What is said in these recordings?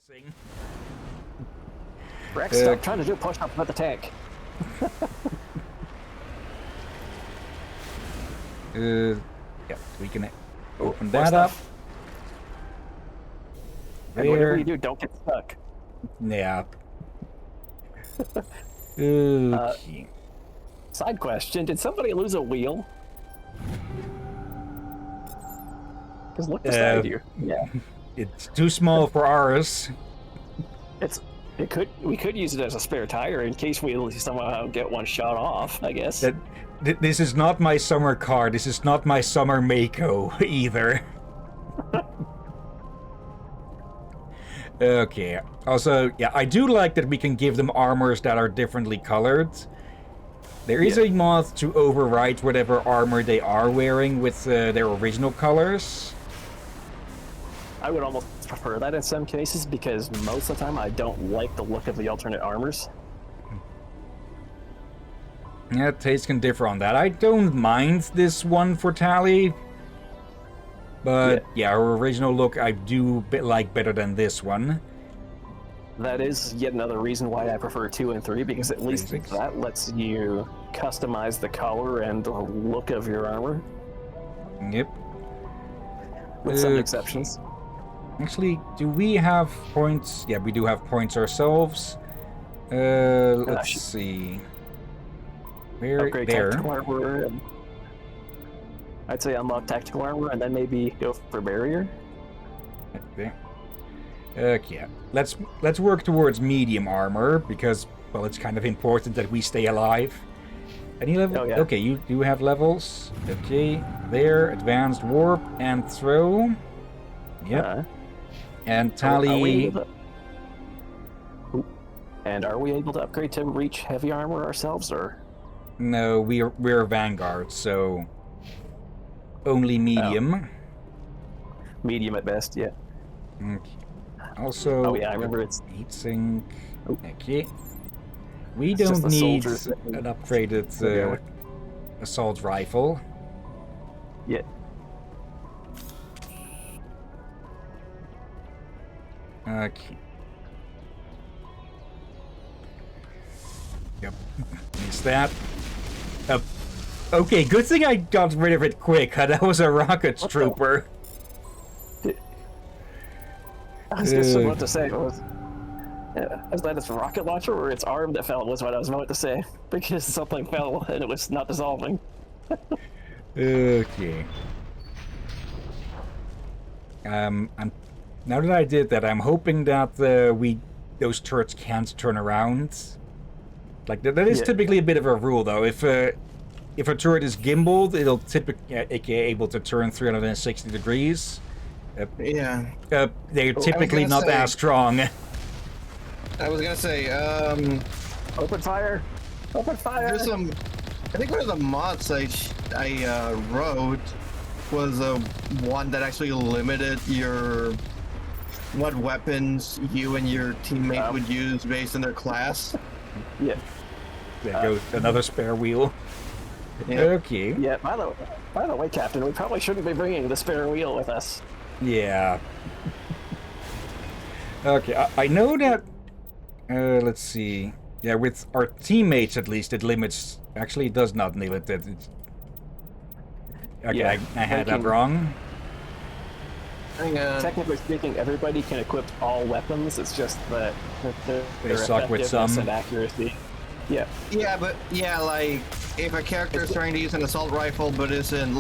missing. Rex, stop trying to do push-ups with the tank. Yeah, we can open more that up. stuff. And whatever you do, don't get stuck. Yeah. Okay. Side question, did somebody lose a wheel? Because look beside you. Yeah. It's too small for ours. We could use it as a spare tire in case we somehow get one shot off, I guess. This is not my summer car. This is not my summer Mako either. Okay. Also, yeah, I do like that we can give them armors that are differently colored. There is a mod to override whatever armor they are wearing with their original colors. I would almost prefer that in some cases because most of the time I don't like the look of the alternate armors. Yeah, taste can differ on that. I don't mind this one for Tally. But yeah, our original look I do like better than this one. That is yet another reason why I prefer 2 and 3, because at least that lets you customize the color and the look of your armor. Yep. With some exceptions. Actually, do we have points? Yeah, we do have points ourselves. Let's see. Where? Upgrade tactical armor. I'd say unlock tactical armor and then maybe go for barrier. Okay. Okay. Let's work towards medium armor because, well, it's kind of important that we stay alive. Any level? Oh, yeah. Okay, you do have levels. Okay, there, advanced warp and throw. Yep. And Tally. Are we able to upgrade to reach heavy armor ourselves, or? No, we're Vanguard, so only medium. Oh. Medium at best, yeah. Okay. Also, oh yeah, I remember it's heat sink. Oh. Okay. We don't need an upgraded assault rifle. Yeah. Okay. Yep. Missed that. Okay, good thing I got rid of it quick. That was a rocket trooper. I was just about to say, is that its rocket launcher or its arm that fell was what I was about to say. Because something fell and it was not dissolving. Okay. Now that I did that, I'm hoping that those turrets can't turn around. Like that is typically a bit of a rule, though. If a turret is gimbaled, it'll typically able to turn 360 degrees. They're typically not as strong. I was gonna say, open fire! Open fire! There's some. I think one of the mods I wrote was one that actually limited what weapons you and your teammate would use based on their class. Yeah. There goes another spare wheel. Yeah. Okay. Yeah. By the way, Captain, we probably shouldn't be bringing the spare wheel with us. Yeah. Okay. I know that. Let's see. Yeah, with our teammates at least, it limits. Actually, it does not limit it. Okay, yeah, I had that wrong. Technically speaking, everybody can equip all weapons. It's just that they suck with some and accuracy. Yeah. Yeah, but like if a character is trying to use an assault rifle but isn't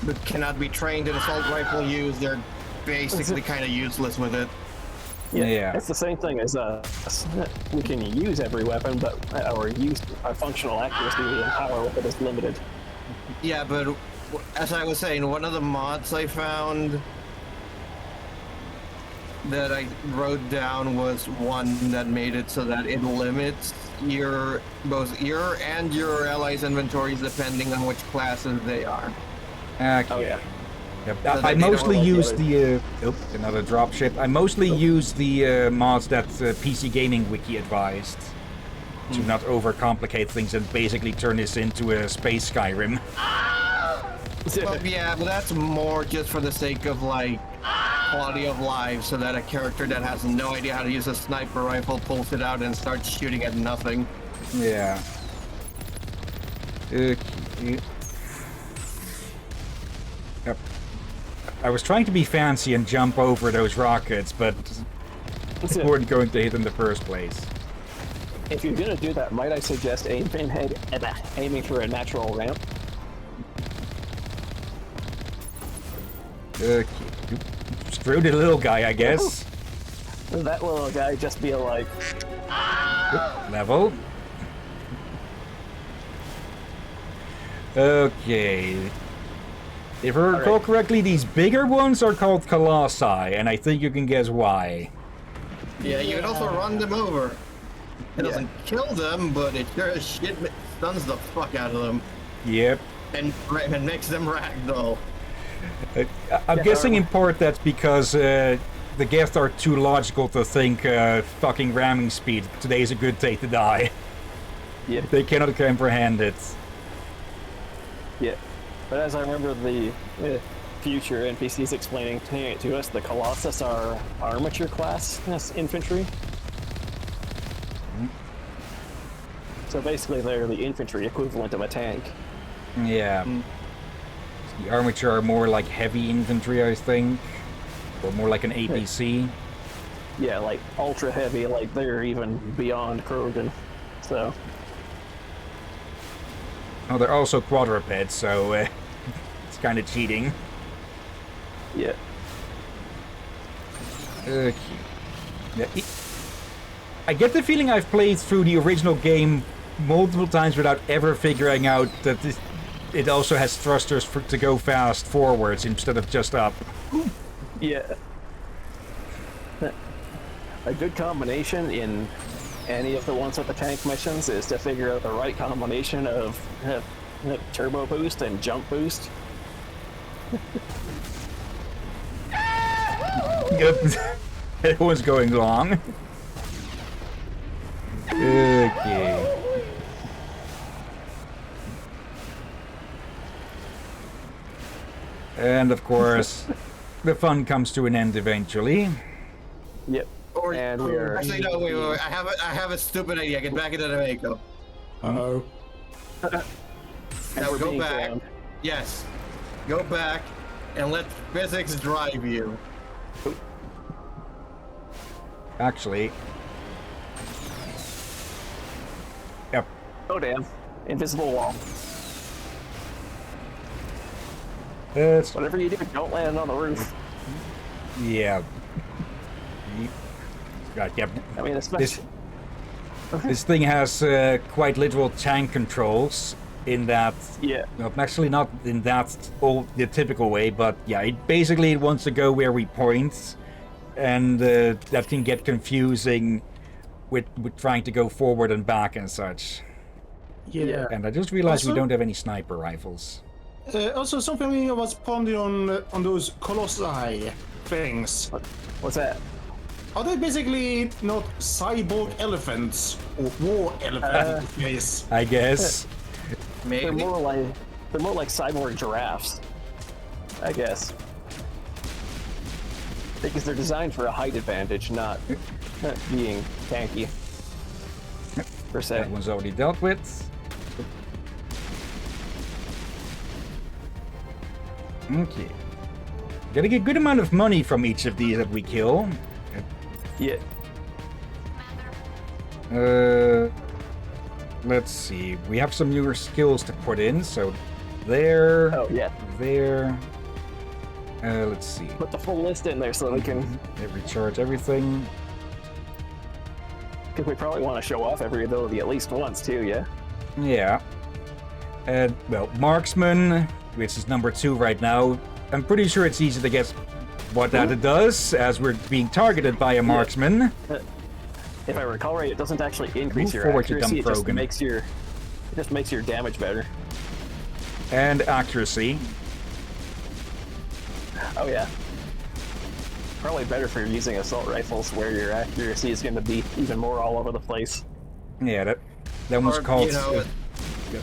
but cannot be trained in assault rifle use, they're basically kind of useless with it. Yeah. It's the same thing as we can use every weapon, but our functional accuracy and power with it is limited. Yeah, but as I was saying, one of the mods I found that I wrote down was one that made it so that it limits both your and your allies' inventories depending on which classes they are. Okay. Oh yeah. Yep. I mostly use the another dropship. I mostly use the mods that PC Gaming Wiki advised to not overcomplicate things and basically turn this into a space Skyrim. Well, yeah, but that's more just for the sake of like quality of life so that a character that has no idea how to use a sniper rifle pulls it out and starts shooting at nothing. Yeah. Yep. I was trying to be fancy and jump over those rockets, but they weren't going to hit in the first place. If you're gonna do that, might I suggest aiming for a natural ramp? Screw the little guy, I guess. That little guy just be like... Level. Okay. If I recall correctly, these bigger ones are called colossi, and I think you can guess why. Yeah, you can also run them over. It doesn't kill them, but it sure as shit stuns the fuck out of them. Yep. And makes them ragdoll. I'm guessing in part that's because the guests are too logical to think fucking ramming speed. Today is a good day to die. Yeah. They cannot comprehend it. Yeah. But as I remember the future NPCs explaining to us, the Colossus are armature class infantry. So basically they're the infantry equivalent of a tank. Yeah. The armature are more like heavy infantry, I think. Or more like an APC. Yeah, like ultra heavy, like they're even beyond Krogan. So. Oh, they're also quadrupeds, so it's kind of cheating. Yeah. Okay. Yeah, I get the feeling I've played through the original game multiple times without ever figuring out that it also has thrusters to go fast forwards instead of just up. Yeah. A good combination in any of the ones with the tank missions is to figure out the right combination of turbo boost and jump boost. Yep. Everyone's going long. Okay. And of course, the fun comes to an end eventually. Yep. And we're Actually, no, wait. I have a stupid idea. Get back into the Mako. Uh-oh. Now we're go being back. ground. Yes. Go back and let physics drive you. Actually. Yep. Oh damn. Invisible wall. That's Whatever you do, don't land on the roof. yeah. God, yep. I mean, especially... This thing has quite literal tank controls in that. Yeah. No, actually not in the typical way, but yeah, it basically wants to go where we point, and that can get confusing with trying to go forward and back and such. Yeah. And I just realized we Also- don't have any sniper rifles. Also, something I was pondering on those colossi things. What's that? Are they basically not cyborg elephants or war elephants? Yes. I guess. Maybe. They're more like cyborg giraffes, I guess. Because they're designed for a height advantage, not being tanky. Per se. That one's already dealt with. Okay. Getting a good amount of money from each of these that we kill. Yeah. Let's see. We have some newer skills to put in. So, there. Oh yeah. There. Let's see. Put the full list in there so we can. Recharge everything. Because we probably want to show off every ability at least once too. Yeah. Yeah. And well, marksman, which is number 2 right now. I'm pretty sure it's easy to guess what that does, as we're being targeted by a marksman. If I recall right, it doesn't actually increase Move your forward, you accuracy. dumb It just Krogan. makes your damage better. And accuracy. Oh yeah. Probably better for using assault rifles, where your accuracy is going to be even more all over the place. Yeah, that one's Or, called. you know,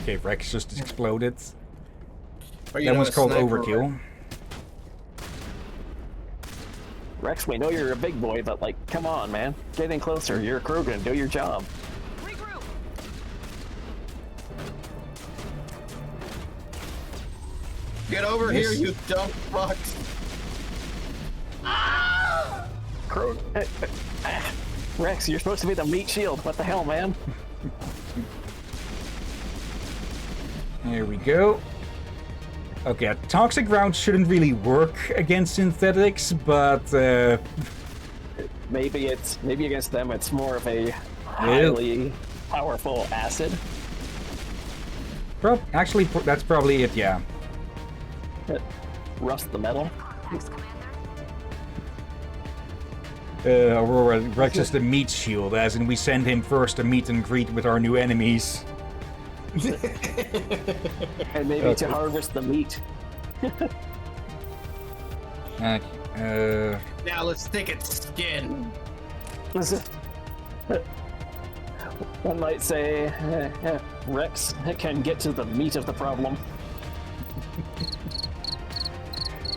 Okay, Rex just exploded. or, you That know, one's a called sniper overkill. Rex, we know you're a big boy, but like, come on, man. Get in closer. You're a Krogan. Do your job. Regroup. Get over here, you dumb fucks. Rex, you're supposed to be the meat shield. What the hell, man? There we go. Okay, a toxic round shouldn't really work against synthetics, but Maybe against them it's more of a highly powerful acid. actually, that's probably it. Yeah. Rust the metal. Aurora, Rex is the meat shield, as in we send him first to meet and greet with our new enemies. And maybe to harvest the meat. Now let's take its skin. One might say Rex can get to the meat of the problem.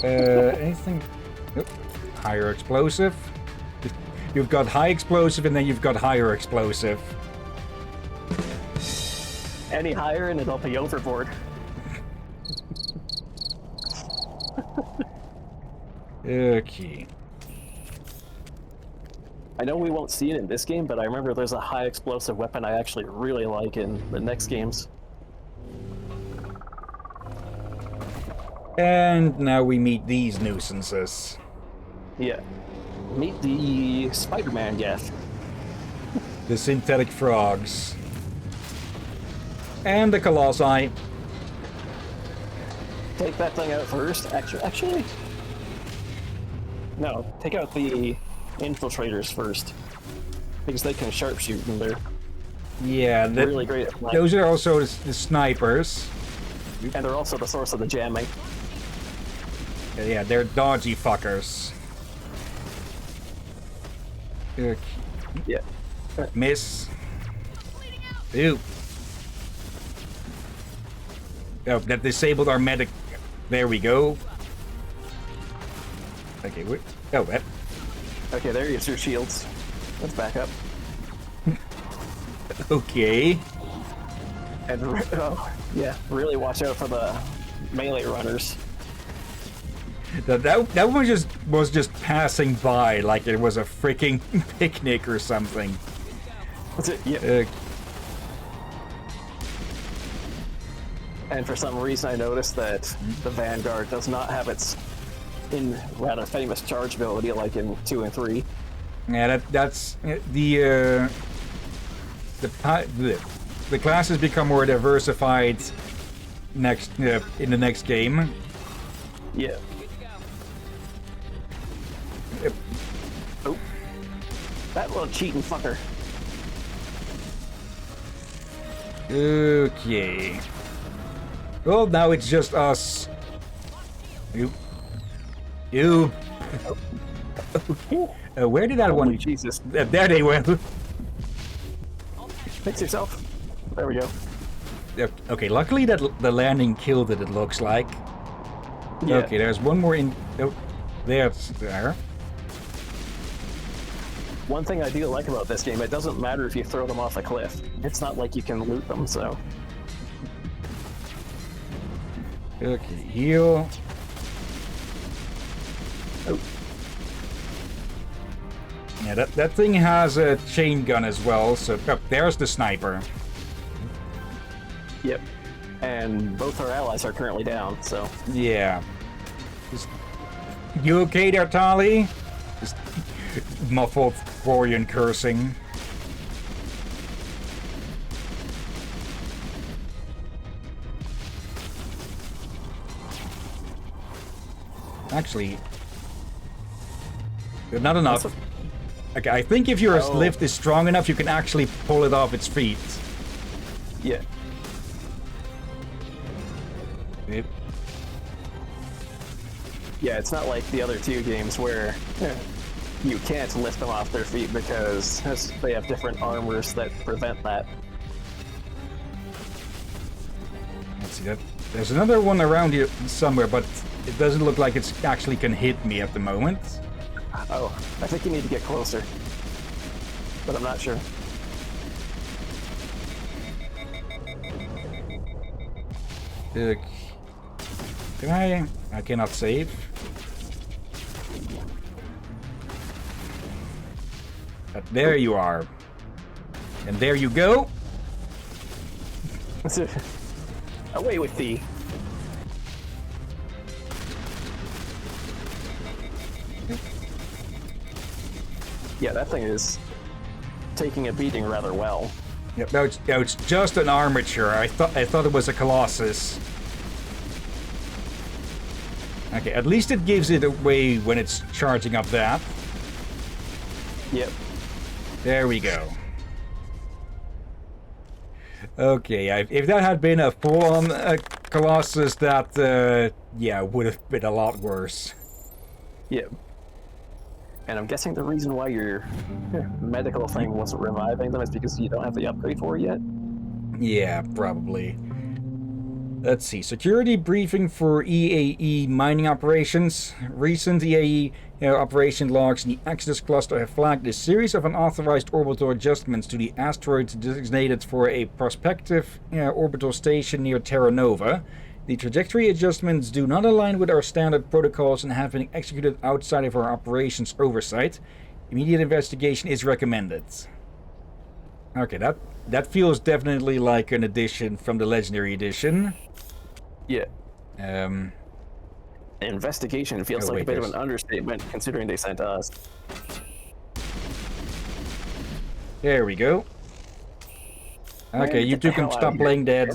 Anything? Nope. Higher explosive. You've got high explosive and then you've got higher explosive. Any higher and it'll be overboard. Okay. I know we won't see it in this game, but I remember there's a high explosive weapon I actually really like in the next games. And now we meet these nuisances. Yeah. Meet the Spider-Man yes. The synthetic frogs. And the colossi. Take that thing out first. Actually, no. Take out the infiltrators first, because they can sharpshoot and they're Yeah, really great at flying. those are also the snipers. And they're also the source of the jamming. Yeah, they're dodgy fuckers. Okay. Yeah. Miss. Ew. Oh, that disabled our medic. There we go. Okay, wait. Oh, that. Okay, there is your shields. Let's back up. Okay. And oh, yeah, really watch out for the melee runners. That one was just passing by like it was a freaking picnic or something. That's it. Yeah. And for some reason, I noticed that the Vanguard does not have its rather famous charge ability like in 2 and 3. Yeah, that's the classes become more diversified next in the next game. Yeah. Oh, that little cheating fucker. Okay. Well, now it's just us. You. Where did that Holy one? Jesus. There they went. Fix yourself. There we go. Okay, luckily that the landing killed it. It looks like. Yeah. Okay, there's one more in. Oh, there's there. One thing I do like about this game, it doesn't matter if you throw them off a cliff. It's not like you can loot them, so. Okay, heal. Oh. Yeah, that thing has a chain gun as well. So there's the sniper. Yep. And both our allies are currently down, so. Yeah. You okay there, Tali? Just muffled Quarian cursing. Actually, not enough. Okay, I think if your lift is strong enough, you can actually pull it off its feet. Yeah. Yep. Yeah, it's not like the other 2 games where you can't lift them off their feet because they have different armors that prevent that. Let's see that. There's another one around here somewhere, but it doesn't look like it actually can hit me at the moment. Oh, I think you need to get closer. But I'm not sure. Can I cannot save. But there you are. And there you go. Away with thee. Yeah, that thing is taking a beating rather well. Yep, no, it's just an armature. I thought it was a Colossus. Okay, at least it gives it away when it's charging up that. Yep. There we go. Okay, if that had been a full-on Colossus, that, yeah, would have been a lot worse. Yep. And I'm guessing the reason why your medical thing wasn't reviving them is because you don't have the upgrade for it yet? Yeah, probably. Let's see. Security briefing for EAE mining operations. Recent EAE operation logs in the Exodus cluster have flagged a series of unauthorized orbital adjustments to the asteroids designated for a prospective orbital station near Terra Nova. The trajectory adjustments do not align with our standard protocols and have been executed outside of our operations oversight. Immediate investigation is recommended. Okay, that feels definitely like an addition from the Legendary Edition. Yeah. Oh, Investigation feels like a bit of an understatement considering they sent us. There we go. Okay, you two can stop playing dead.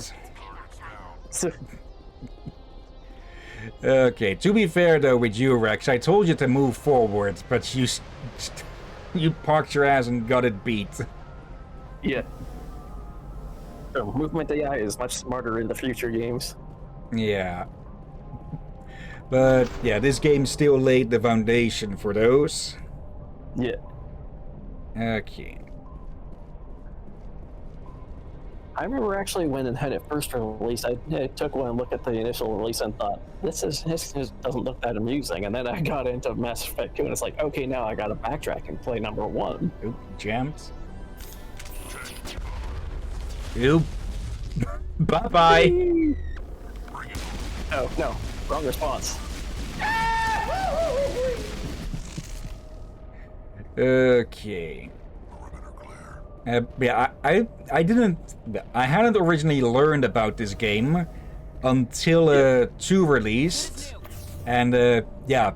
Okay, to be fair though with you, Rex, I told you to move forward, but you parked your ass and got it beat. Yeah. So movement AI is much smarter in the future games. Yeah. But yeah, this game still laid the foundation for those. Yeah. Okay. I remember actually when it had it first released, I took one look at the initial release and thought, this doesn't look that amusing. And then I got into Mass Effect 2 and it's like, okay, now I gotta backtrack and play number 1. Oop, jammed. Oop. Bye-bye. Oh, no. Wrong response. Okay. Yeah, I hadn't originally learned about this game until 2 released, and yeah,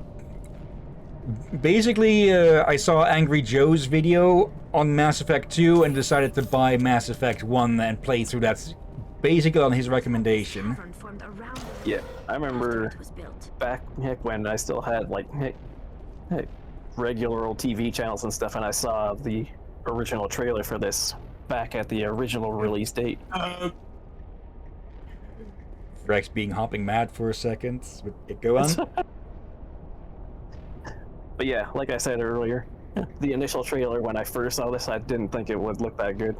basically I saw Angry Joe's video on Mass Effect 2 and decided to buy Mass Effect 1 and play through that basically on his recommendation. Yeah, I remember back when I still had like regular old TV channels and stuff, and I saw the original trailer for this back at the original release date. Rex being hopping mad for a second. Go on. But yeah, like I said earlier, the initial trailer when I first saw this, I didn't think it would look that good.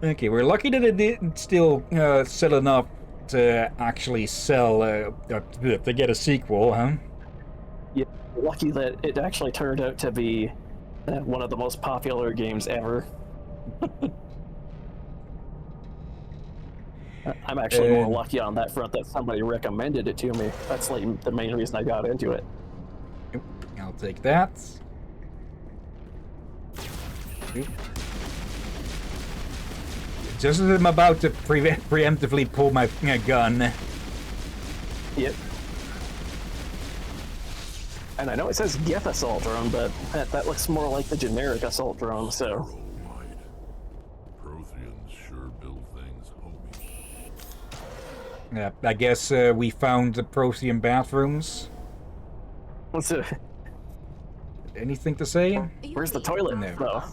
Okay, we're lucky that it didn't still sell enough to actually sell, to get a sequel, huh? Yeah, lucky that it actually turned out to be one of the most popular games ever. I'm actually more lucky on that front that somebody recommended it to me. That's like the main reason I got into it. I'll take that. Just as I'm about to preemptively pull my gun. Yep. And I know it says Geth assault drone, but that looks more like the generic assault drone, so. Protheans sure build things, homie. Yeah, I guess we found the Prothean bathrooms. What's it? Anything to say? Where's the toilet? No.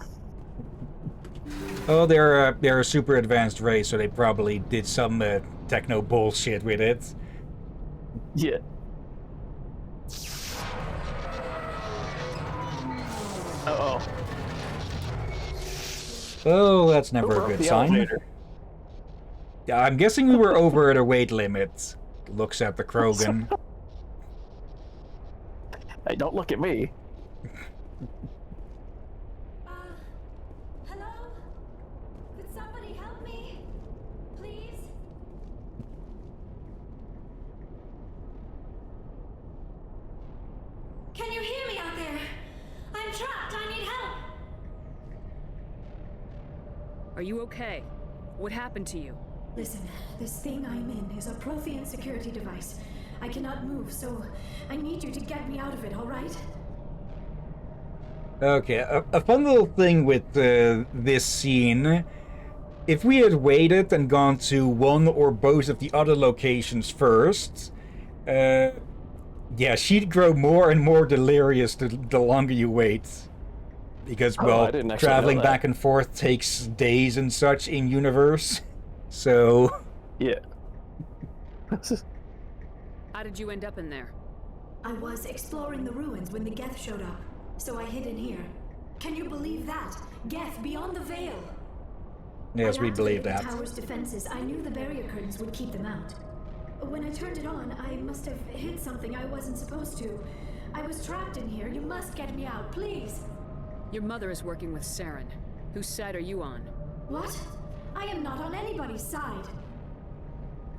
Oh, they're a super advanced race, so they probably did some techno bullshit with it. Yeah. Uh-oh. Oh, that's never a good sign. Elevator? Yeah, I'm guessing we were over the weight limit. Looks at the Krogan. Hey, don't look at me. Hello? Could somebody help me? Please? Can you hear me out there? I'm trapped. I need help. Are you okay? What happened to you? Listen, this thing I'm in is a Prothean security device. I cannot move, so I need you to get me out of it, all right? Okay, a fun little thing with this scene. If we had waited and gone to one or both of the other locations first, yeah, she'd grow more and more delirious the longer you wait. Because, well, I didn't actually traveling know that. back and forth takes days and such in universe. So, Yeah. How did you end up in there? I was exploring the ruins when the Geth showed up, so I hid in here. Can you believe that? Geth beyond the veil! yes, we believe I activated that. the tower's defenses. I knew the barrier curtains would keep them out. When I turned it on, I must have hit something I wasn't supposed to. I was trapped in here. You must get me out, please! Your mother is working with Saren. Whose side are you on? What? I am not on anybody's side.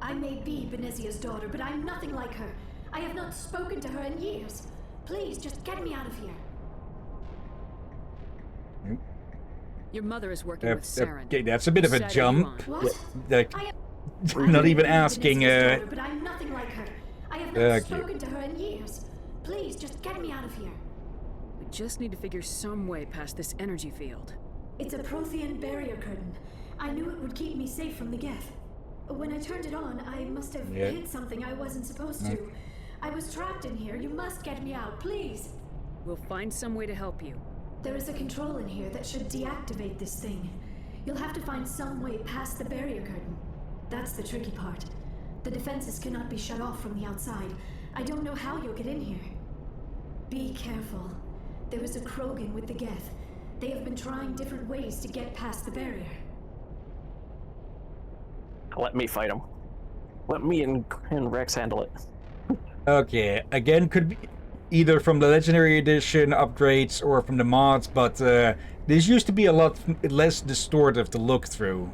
I may be Benezia's daughter, but I'm nothing like her. I have not spoken to her in years. Please, just get me out of here. Your mother is working with Saren. Okay, that's a bit of a Whose side are you jump. on? What? Like, I not may even be asking, Benezia's daughter, but I'm nothing like her. I have not okay. spoken to her in years. Please, just get me out of here. We just need to figure some way past this energy field. It's a Prothean barrier curtain. I knew it would keep me safe from the Geth. When I turned it on, I must have hit something I wasn't supposed to. I was trapped in here. You must get me out, please. We'll find some way to help you. There is a control in here that should deactivate this thing. You'll have to find some way past the barrier curtain. That's the tricky part. The defenses cannot be shut off from the outside. I don't know how you'll get in here. Be careful. There is a Krogan with the Geth. They have been trying different ways to get past the barrier. Let me fight him. Let me and Rex handle it. okay, again, could be either from the Legendary Edition upgrades or from the mods, but this used to be a lot less distortive to look through.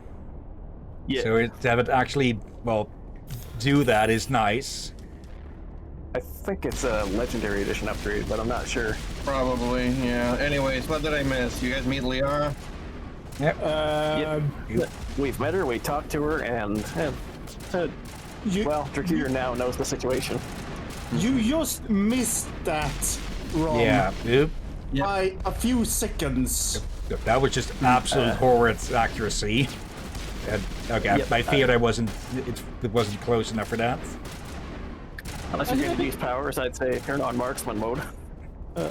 Yeah. So to have it actually, well, do that is nice. I think it's a Legendary Edition upgrade, but I'm not sure. Probably, yeah. Anyways, what did I miss? You guys meet Liara? Yep. We've met her, we talked to her, and well, Drakir now knows the situation. You just missed that, Ron. Yeah. Yep. By a few seconds. That was just absolute horrid accuracy. Okay, I feared it wasn't close enough for that. Unless you're going to use powers, I'd say turn on marksman mode. I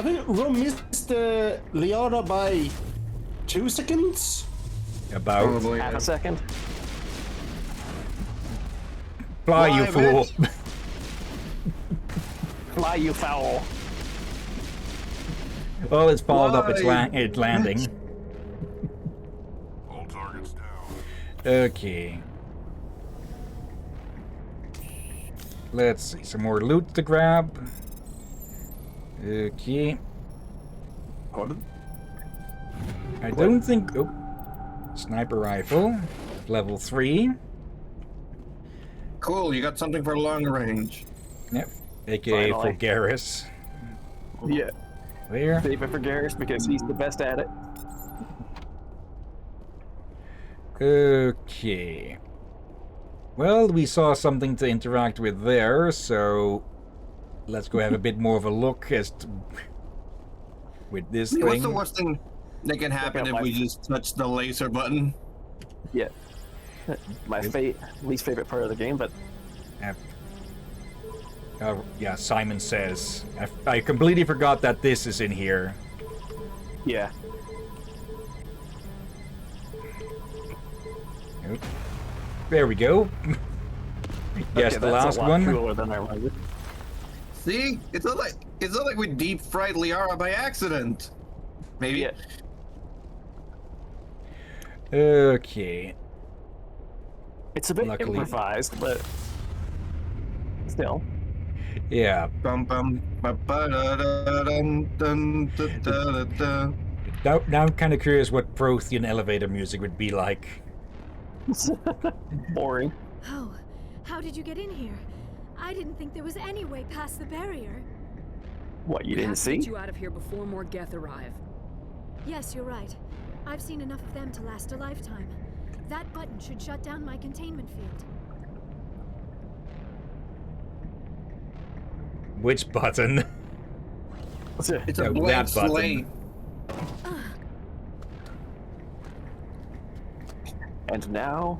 think Ron missed Liara by 2 seconds. About Probably. Half a second. fly, you fool. Fly, you foul. Well, it's followed up its Fly. landing. All targets down. Okay. Let's see, some more loot to grab. Okay. Pardon? I don't think... Oh. Sniper rifle. Level 3. Cool, you got something for long range. Yep. AKA Finally. Fulgaris. Yeah. There. Save it for Garrus because he's the best at it. Okay. Well, we saw something to interact with there, so let's go have a bit more of a look as to, with this What's the thing. worst thing that can happen if we just touch the laser button? Yeah. My least favorite part of the game, but Yeah, Simon says. I completely forgot that this is in here. yeah. Nope. There we go. Yes, Okay, the that's last a lot one. cooler than I remember. See? It's not like we deep fried Liara by accident. Maybe. Yeah. Okay. It's a bit Luckily. improvised, but still. Yeah. Bum, bum, ba, ba, da, da, dun, dun, da, da, da, da. Now I'm kind of curious what Prothean elevator music would be like. Boring. Oh, how did you get in here? I didn't think there was any way past the barrier. What, you We didn't have to get see? you out of here before more Geth arrive. Yes, you're right. I've seen enough of them to last a lifetime. That button should shut down my containment field. Which button? It's a Oh, blank that button. slate. And now,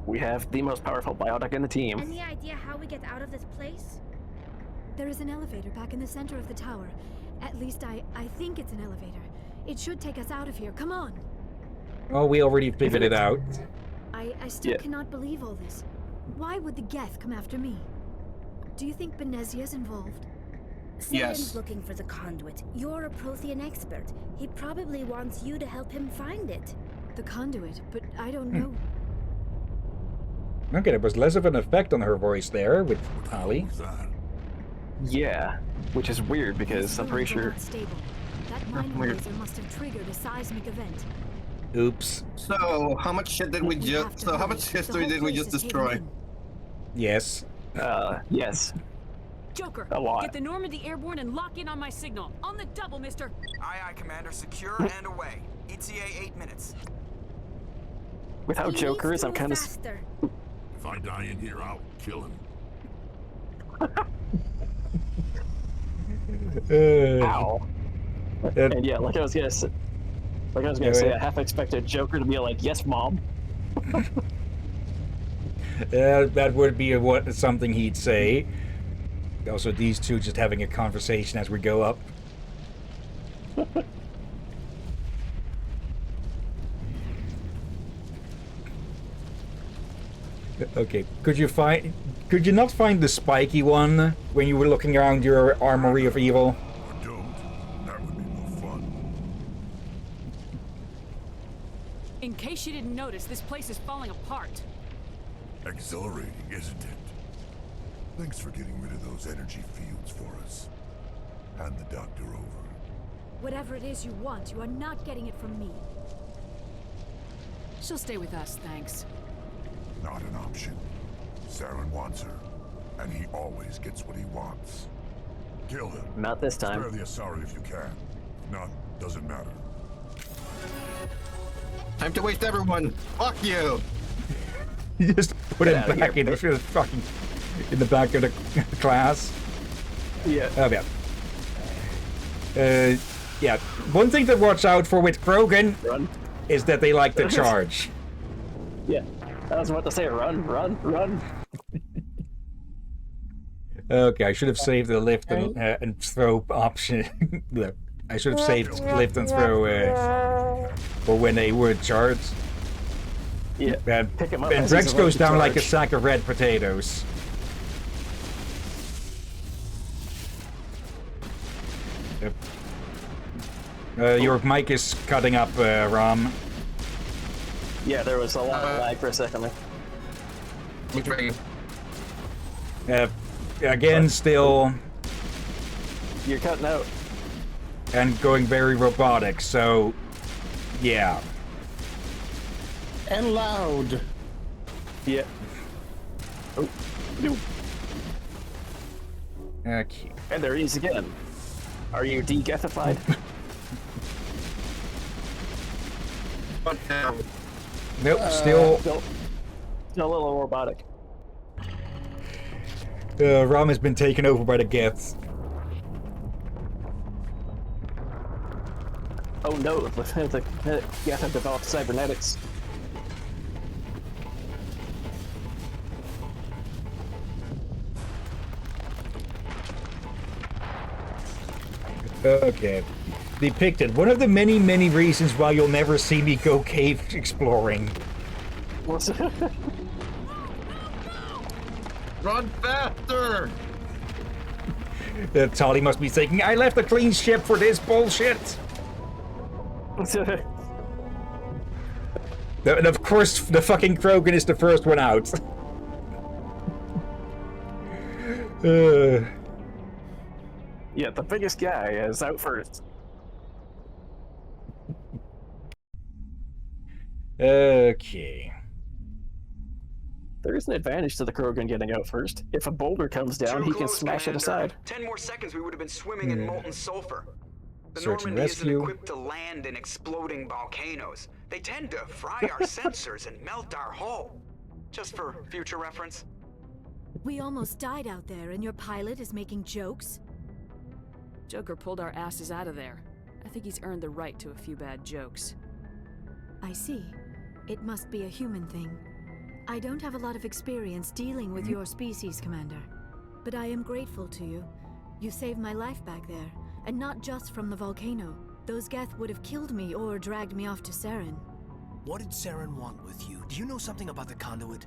we have the most powerful biotic in the team. Any idea how we get out of this place? There is an elevator back in the center of the tower. At least I think it's an elevator. It should take us out of here. Come on. Oh, we already figured it out. I still Yeah. cannot believe all this. Why would the Geth come after me? Do you think Benezia's involved? Yes. Saren's looking for the conduit. You're a Prothean expert. He probably wants you to help him find it. The conduit, but I don't know. Okay, there was less of an effect on her voice there with Tali. Who's that? Yeah, which is weird because I'm pretty These ruins are sure. not stable. That mining weird. laser must have triggered a seismic event. Oops. So, how much shit did we have just? to So, how hurry. much The history whole did we place just is caving destroy? in. Yes. Yes. Joker, A lot. get the Normandy airborne and lock in on my signal. On the double, mister. Aye, aye, Commander. Secure and away. ETA 8 minutes. With how He Joker needs is, to I'm move kind of. faster. If I die in here, I'll kill him. Ow. And yeah, like I was gonna say, I half expected Joker to be like, "Yes, mom." That would be something he'd say. Also, these two just having a conversation as we go up. Okay, could you not find the spiky one when you were looking around your armory of evil? Or don't. That would be more fun. In case you didn't notice, this place is falling apart. Exhilarating, isn't it? Thanks for getting rid of those energy fields for us. Hand the doctor over. Whatever it is you want, you are not getting it from me. She'll stay with us, thanks. Not an option. Saren wants her, and he always gets what he wants. Kill him. Not this Spare time. the Asari if you can. If not, doesn't matter. Time to waste everyone. Fuck you. You just put Get him outta back here, in the fucking in the back of the class. Yeah. Oh yeah. Yeah. One thing to watch out for with Krogan Run. is that they like to charge. Yeah. I was about to say, run, run, run. Okay, I should have saved the lift and throw option. I should have saved lift and throw for when they would charge. Yeah. And, Pick 'em up and as he's Rex about goes to down like a charge. sack of red potatoes. Yep. Your mic is cutting up, Ram. Yeah, there was a lot of lag for a second there. Which way? Again, still, You're cutting out. and going very robotic, so, yeah. And loud. Yeah. Oh. No. Okay. And there he is again. Are you de-gethified? What now? Nope, still, Still a little robotic. Ram has been taken over by the Geths. Oh no, the Geth have developed cybernetics. Okay. Depicted. One of the many, many reasons why you'll never see me go cave exploring. What's Run faster! Tali must be thinking, I left a clean ship for this bullshit. And of course, the fucking Krogan is the first one out. Yeah, the biggest guy is out first. Okay. There is an advantage to the Krogan getting out first. If a boulder comes down, Too he can close, smash it Commander. aside. 10 more seconds, we would have been swimming in molten sulfur. The Search and Normandy isn't rescue. equipped to land in exploding volcanoes. They tend to fry our sensors and melt our hull. Just for future reference. We almost died out there, and your pilot is making jokes? Joker pulled our asses out of there. I think he's earned the right to a few bad jokes. I see. It must be a human thing. I don't have a lot of experience dealing with your species, Commander. But I am grateful to you. You saved my life back there, and not just from the volcano. Those Geth would have killed me or dragged me off to Saren. What did Saren want with you? Do you know something about the conduit?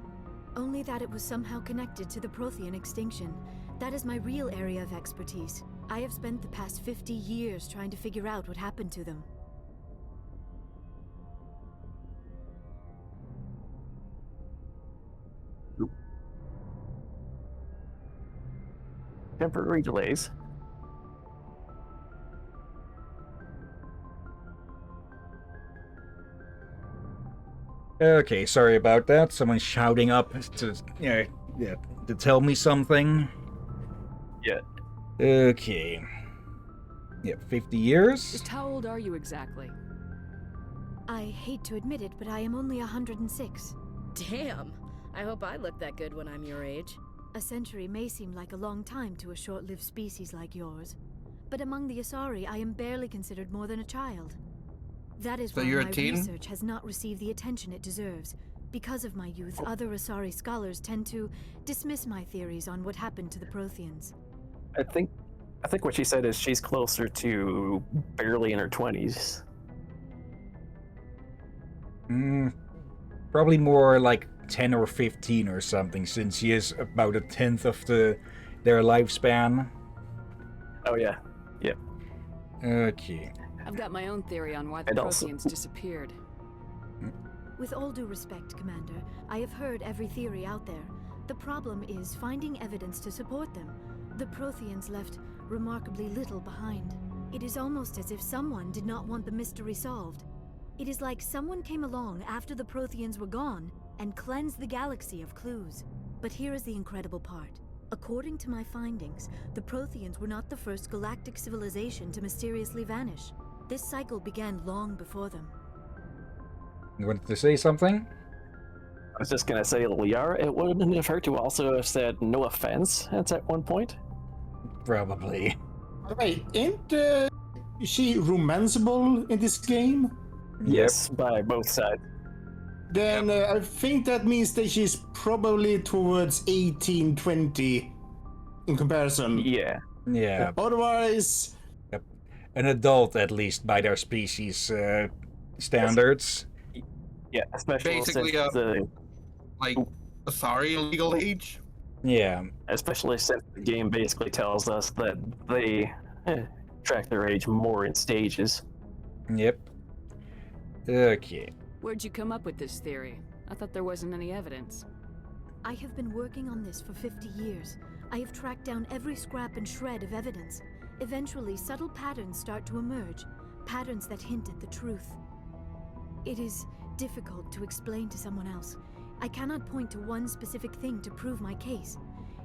Only that it was somehow connected to the Prothean extinction. That is my real area of expertise. I have spent the past 50 years trying to figure out what happened to them. Temporary delays. Okay, sorry about that. Someone's shouting up to, to tell me something. Yeah. Okay. Yeah, 50 years? Just how old are you exactly? I hate to admit it, but I am only 106. Damn. I hope I look that good when I'm your age. A century may seem like a long time to a short-lived species like yours, but among the Asari, I am barely considered more than a child. That is So why you're a my teen? research has not received the attention it deserves. Because of my youth, other Asari scholars tend to dismiss my theories on what happened to the Protheans. I think what she said is she's closer to barely in her 20s. Probably more like 10 or 15 or something, since she is about a tenth of their lifespan. Oh yeah. Yeah. Okay. I've got my own theory on why the And also- Protheans disappeared. With all due respect, Commander, I have heard every theory out there. The problem is finding evidence to support them. The Protheans left remarkably little behind. It is almost as if someone did not want the mystery solved. It is like someone came along after the Protheans were gone and cleansed the galaxy of clues. But here is the incredible part. According to my findings, the Protheans were not the first galactic civilization to mysteriously vanish. This cycle began long before them. You wanted to say something? I was just gonna say, Liara, it wouldn't have hurt to also have said no offense at one point. Probably. Wait, ain't she romanceable in this game? Yes, by both sides. Then I think that means that she's probably towards 18, 20 in comparison. Yeah. Yeah. Otherwise, An adult, at least, by their species standards. Yeah, especially Basically, since like Asari legal age. Yeah. especially since the game basically tells us that they track their age more in stages. Yep. Okay. Where'd you come up with this theory? I thought there wasn't any evidence. I have been working on this for 50 years. I have tracked down every scrap and shred of evidence. Eventually, subtle patterns start to emerge, patterns that hint at the truth. It is difficult to explain to someone else. I cannot point to one specific thing to prove my case.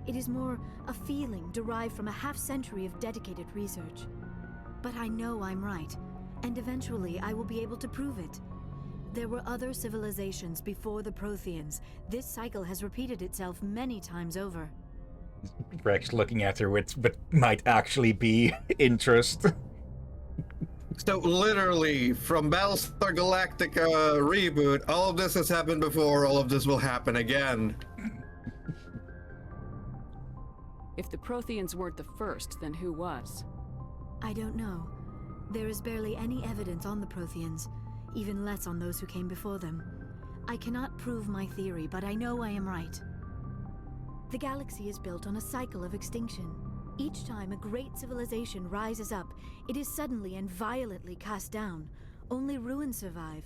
It is more a feeling derived from a half-century of dedicated research. But I know I'm right, and eventually I will be able to prove it. There were other civilizations before the Protheans. This cycle has repeated itself many times over. Rex looking at her with but might actually be interest. So literally, from Battlestar Galactica reboot, all of this has happened before, all of this will happen again. If the Protheans weren't the first, then who was? I don't know. There is barely any evidence on the Protheans, even less on those who came before them. I cannot prove my theory, but I know I am right. The galaxy is built on a cycle of extinction. Each time a great civilization rises up, it is suddenly and violently cast down. Only ruins survive.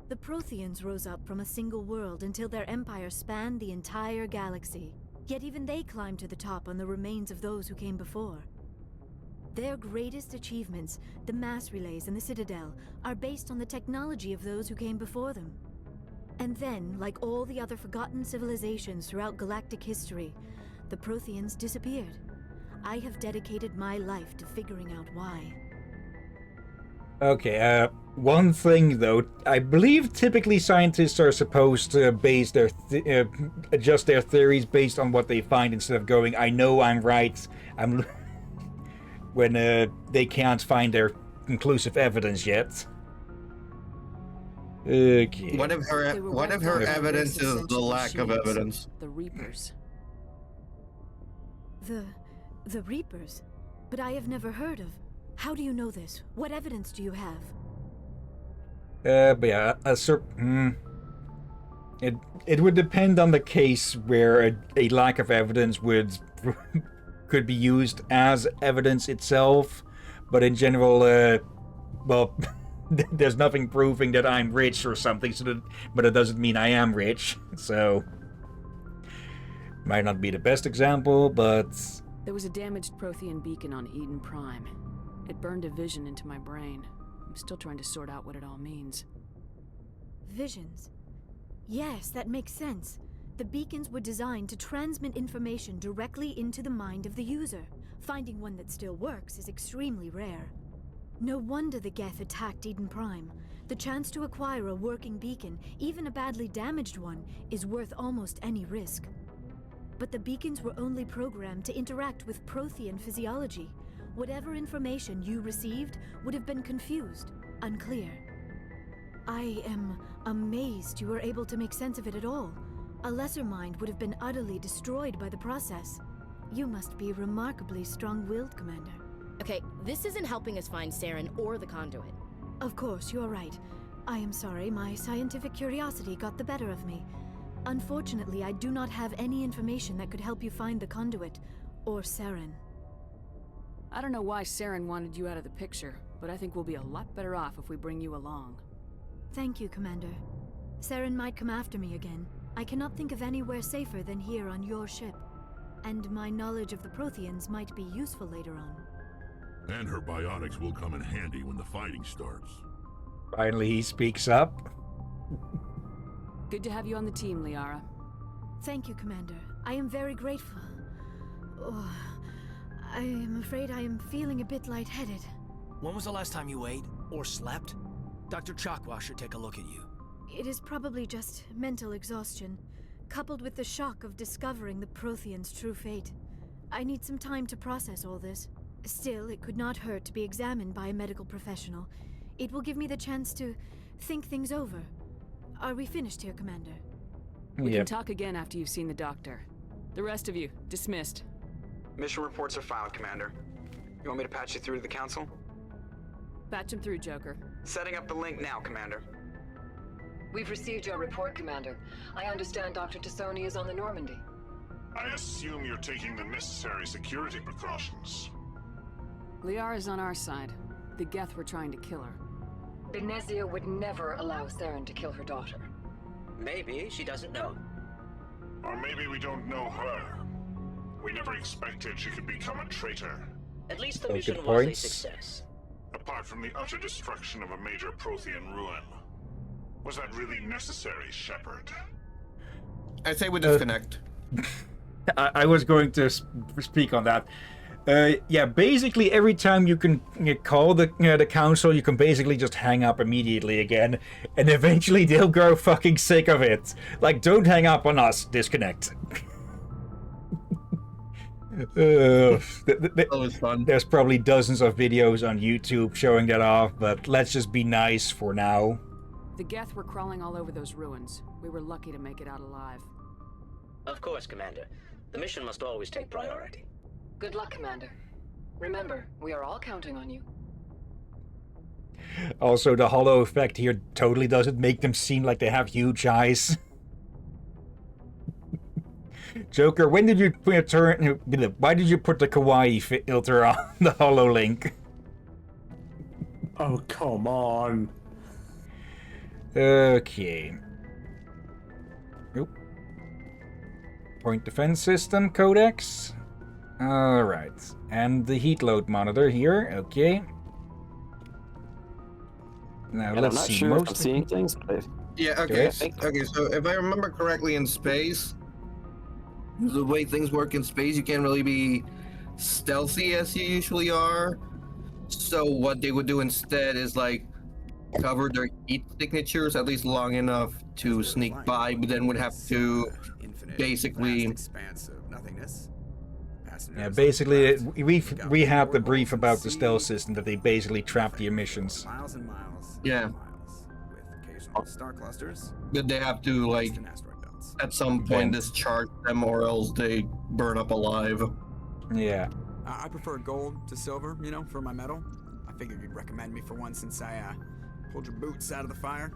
The Protheans rose up from a single world until their empire spanned the entire galaxy. Yet even they climbed to the top on the remains of those who came before. Their greatest achievements, the mass relays and the Citadel, are based on the technology of those who came before them. And then, like all the other forgotten civilizations throughout galactic history, the Protheans disappeared. I have dedicated my life to figuring out why. Okay, one thing though, I believe typically scientists are supposed to base their adjust their theories based on what they find instead of going, I know I'm right, I'm when they can't find their conclusive evidence yet. Okay. What if her evidence is the lack of evidence? The Reapers. The Reapers? But I have never heard of. How do you know this? What evidence do you have? But yeah, it would depend on the case where a lack of evidence would could be used as evidence itself, but in general, well, there's nothing proving that I'm rich or something, but it doesn't mean I am rich, so might not be the best example, but there was a damaged Prothean beacon on Eden Prime. It burned a vision into my brain. I'm still trying to sort out what it all means. Visions? Yes, that makes sense. The beacons were designed to transmit information directly into the mind of the user. Finding one that still works is extremely rare. No wonder the Geth attacked Eden Prime. The chance to acquire a working beacon, even a badly damaged one, is worth almost any risk. But the beacons were only programmed to interact with Prothean physiology. Whatever information you received would have been confused, unclear. I am amazed you were able to make sense of it at all. A lesser mind would have been utterly destroyed by the process. You must be remarkably strong-willed, Commander. Okay, this isn't helping us find Saren or the conduit. Of course, you're right. I am sorry, my scientific curiosity got the better of me. Unfortunately, I do not have any information that could help you find the conduit, or Saren. I don't know why Saren wanted you out of the picture, but I think we'll be a lot better off if we bring you along. Thank you, Commander. Saren might come after me again. I cannot think of anywhere safer than here on your ship. And my knowledge of the Protheans might be useful later on. And her bionics will come in handy when the fighting starts. Finally he speaks up. Good to have you on the team, Liara. Thank you, Commander. I am very grateful. Oh, I am afraid I am feeling a bit lightheaded. When was the last time you ate or slept? Dr. Chakwa should take a look at you. It is probably just mental exhaustion, coupled with the shock of discovering the Protheans' true fate. I need some time to process all this. Still, it could not hurt to be examined by a medical professional. It will give me the chance to think things over. Are we finished here, Commander? We can talk again after you've seen the doctor. The rest of you, dismissed. Mission reports are filed, Commander. You want me to patch you through to the Council? Patch him through, Joker. Setting up the link now, Commander. We've received your report, Commander. I understand Dr. Tassoni is on the Normandy. I assume you're taking the necessary security precautions. Liara's on our side. The Geth were trying to kill her. Benezia would never allow Saren to kill her daughter. Maybe she doesn't know. Or maybe we don't know her. We never expected she could become a traitor. At least the mission was a success. Apart from the utter destruction of a major Prothean ruin. Was that really necessary, Shepard? I say we disconnect. I was going to speak on that. Yeah, basically every time you can call the council, you can basically just hang up immediately again, and eventually they'll grow fucking sick of it. Like, don't hang up on us, disconnect. That was fun. There's probably dozens of videos on YouTube showing that off, but let's just be nice for now. The Geth were crawling all over those ruins. We were lucky to make it out alive. Of course, Commander. The mission must always take priority. Good luck, Commander. Remember, we are all counting on you. Also, the hollow effect here totally doesn't make them seem like they have huge eyes. Joker, when did you why did you put the kawaii filter on the HoloLink? Oh, come on. Okay. Oop. Point defense system, Codex. Alright. And the heat load monitor here. Okay. Now And let's I'm not see. sure if I'm seeing things, but Yeah, okay. Okay, so if I remember correctly, in space, the way things work in space, you can't really be stealthy as you usually are. So what they would do instead is like cover their heat signatures at least long enough to sneak by, but then would have to basically. Expanse of nothingness. Yeah, basically, we had the brief about the stealth system that they basically trap the emissions. Miles and miles. Yeah. Miles, with occasional star clusters. But they have to like at some point discharge them, or else they burn up alive. Yeah. I prefer gold to silver, you know, for my metal. I figured you'd recommend me for one since I pulled your boots out of the fire.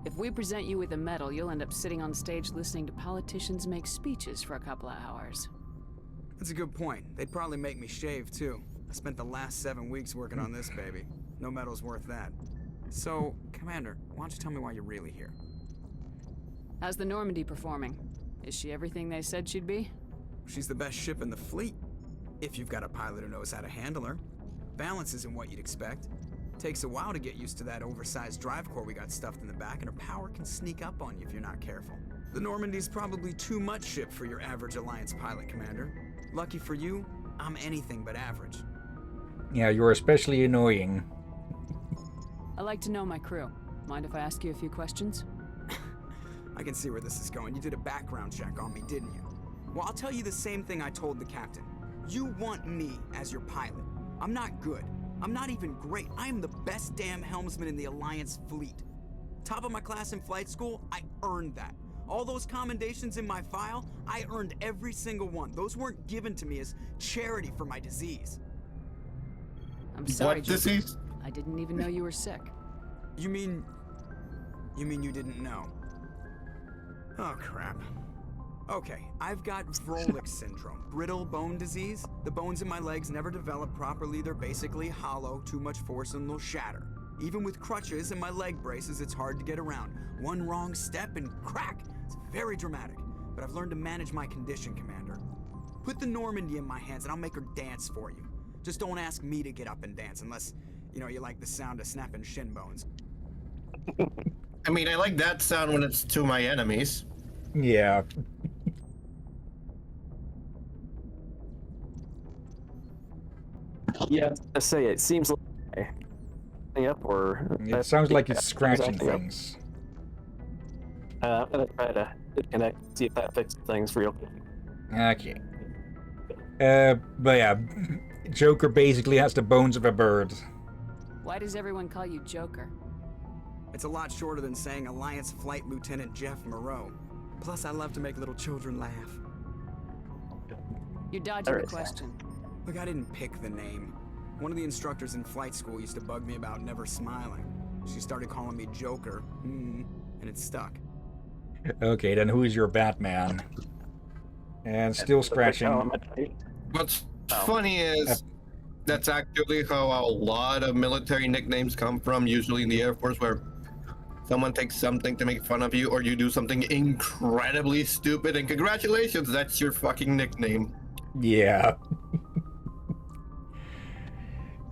If we present you with a medal, you'll end up sitting on stage listening to politicians make speeches for a couple of hours. That's a good point. They'd probably make me shave, too. I spent the last 7 weeks working on this baby. No medal's worth that. So, Commander, why don't you tell me why you're really here? How's the Normandy performing? Is she everything they said she'd be? She's the best ship in the fleet. If you've got a pilot who knows how to handle her. Balance isn't what you'd expect. Takes a while to get used to that oversized drive core we got stuffed in the back, and her power can sneak up on you if you're not careful. The Normandy's probably too much ship for your average Alliance pilot, Commander. Lucky for you, I'm anything but average. Yeah, you're especially annoying. I like to know my crew. Mind if I ask you a few questions? I can see where this is going. You did a background check on me, didn't you? Well, I'll tell you the same thing I told the captain. You want me as your pilot. I'm not good. I'm not even great. I am the best damn helmsman in the Alliance fleet. Top of my class in flight school, I earned that. All those commendations in my file, I earned every single one. Those weren't given to me as charity for my disease. I'm sorry, What disease? I didn't even know you were sick. You mean you didn't know? Oh, crap. Okay, I've got Vrolik syndrome, brittle bone disease. The bones in my legs never develop properly. They're basically hollow, too much force and they'll shatter. Even with crutches and my leg braces, it's hard to get around. One wrong step and crack! It's very dramatic, but I've learned to manage my condition, Commander. Put the Normandy in my hands and I'll make her dance for you. Just don't ask me to get up and dance unless, you know, you like the sound of snapping shin bones. I mean, I like that sound when it's to my enemies. Yeah. yeah, I say it seems like up or It sounds like it's scratching things. I'm gonna try to disconnect, see if that fixes things real quick. Okay. But yeah, Joker basically has the bones of a bird. Why does everyone call you Joker? It's a lot shorter than saying Alliance Flight Lieutenant Jeff Moreau. Plus, I love to make little children laugh. You're dodging the question. Look, I didn't pick the name. One of the instructors in flight school used to bug me about never smiling. She started calling me Joker, and it stuck. Okay, then who's your Batman? And still scratching. What's funny is that's actually how a lot of military nicknames come from, usually in the Air Force, where someone takes something to make fun of you, or you do something incredibly stupid, and congratulations, that's your fucking nickname. Yeah.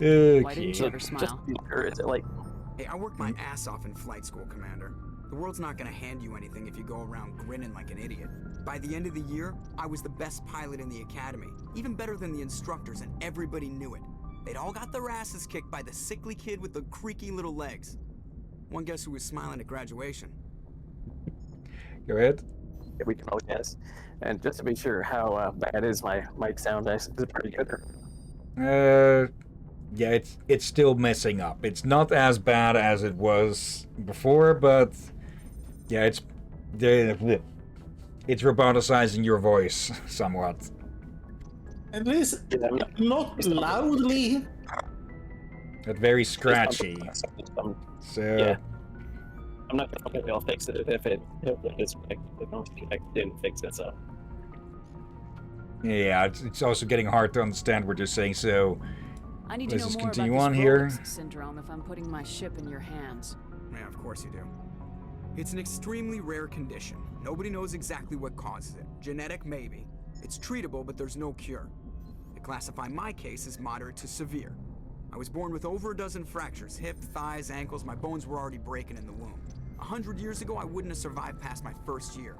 Okay. Why didn't you ever smile? Is it like... Hey, I worked my ass off in flight school, Commander. The world's not gonna hand you anything if you go around grinning like an idiot. By the end of the year, I was the best pilot in the academy, even better than the instructors, and everybody knew it. They'd all got their asses kicked by the sickly kid with the creaky little legs. One guess who was smiling at graduation? Go ahead. Yeah, we can all guess. And just to be sure, how bad is my mic sound? Is it pretty good? Yeah, it's still messing up. It's not as bad as it was before, but yeah, it's roboticizing your voice somewhat. At least not loudly. But very scratchy. So yeah. I'm not gonna I'll fix it if it is I didn't fix it, so. Yeah, it's also getting hard to understand what you're saying, so I need to know let's more continue about on this here. Vrolik syndrome if I'm putting my ship in your hands. Yeah, of course you do. It's an extremely rare condition. Nobody knows exactly what causes it. Genetic, maybe. It's treatable, but there's no cure. They classify my case as moderate to severe. I was born with over a dozen fractures, hip, thighs, ankles. My bones were already breaking in the womb. 100 years ago, I wouldn't have survived past my first year.